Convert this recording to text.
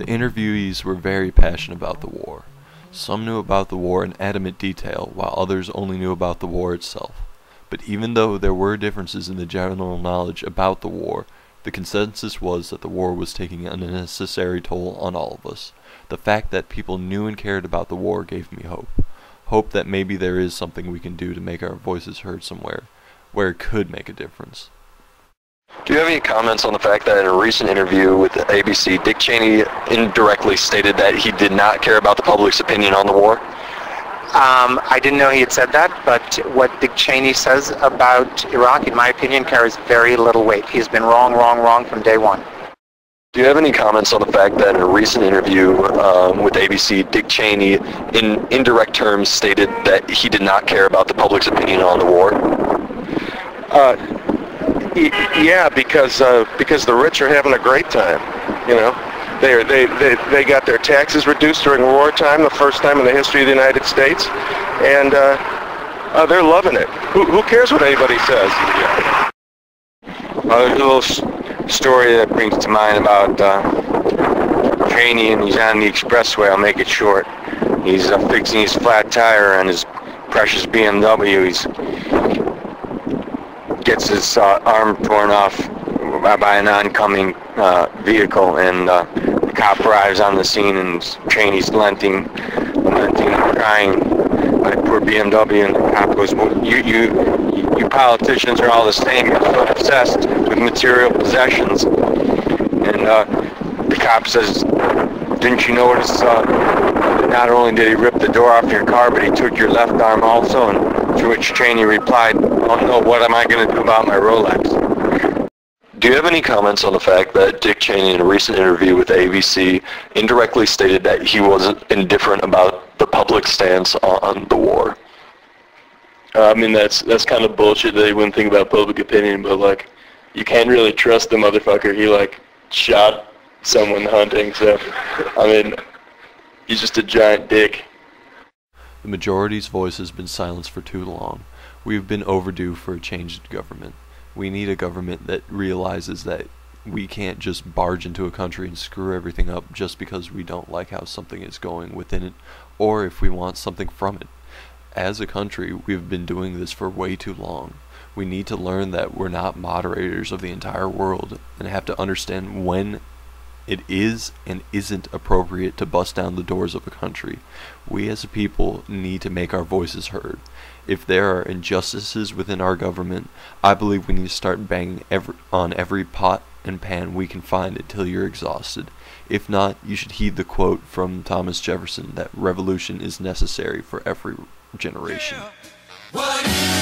interviewees were very passionate about the war. Some knew about the war in adamant detail, while others only knew about the war itself. But even though there were differences in the general knowledge about the war, the consensus was that the war was taking an unnecessary toll on all of us. The fact that people knew and cared about the war gave me hope. Hope that maybe there is something we can do to make our voices heard somewhere, where it could make a difference. Do you have any comments on the fact that in a recent interview with ABC, Dick Cheney indirectly stated that he did not care about the public's opinion on the war? I didn't know he had said that, but what Dick Cheney says about Iraq, in my opinion, carries very little weight. He's been wrong from day one. Do you have any comments on the fact that in a recent interview with ABC, Dick Cheney, in indirect terms, stated that he did not care about the public's opinion on the war? Yeah, because the rich are having a great time. You know, they got their taxes reduced during wartime, the first time in the history of the United States, and they're loving it. Who cares what anybody says? There's a little story that brings to mind about Cheney, and he's on the expressway. I'll make it short. He's fixing his flat tire on his precious BMW. He gets his arm torn off by an oncoming vehicle, and the cop arrives on the scene, and Cheney's lamenting and crying by the poor BMW, and the cop goes, "Well, you politicians are all the same. You're so obsessed with material possessions." And the cop says, "Didn't you notice not only did he rip the door off your car, but he took your left arm also?" And to which Cheney replied, "Oh no, what am I going to do about my Rolex?" Do you have any comments on the fact that Dick Cheney, in a recent interview with ABC, indirectly stated that he wasn't indifferent about the public stance on the war? I mean, that's kind of bullshit that he wouldn't think about public opinion, but, like, you can't really trust the motherfucker. He, like, shot someone hunting, so, I mean, he's just a giant dick. The majority's voice has been silenced for too long. We have been overdue for a change in government. We need a government that realizes that we can't just barge into a country and screw everything up just because we don't like how something is going within it, or if we want something from it. As a country, we've been doing this for way too long. We need to learn that we're not moderators of the entire world, and have to understand when it is and isn't appropriate to bust down the doors of a country. We as a people need to make our voices heard. If there are injustices within our government, I believe we need to start banging on every pot and pan we can find until you're exhausted. If not, you should heed the quote from Thomas Jefferson that revolution is necessary for every generation. Yeah.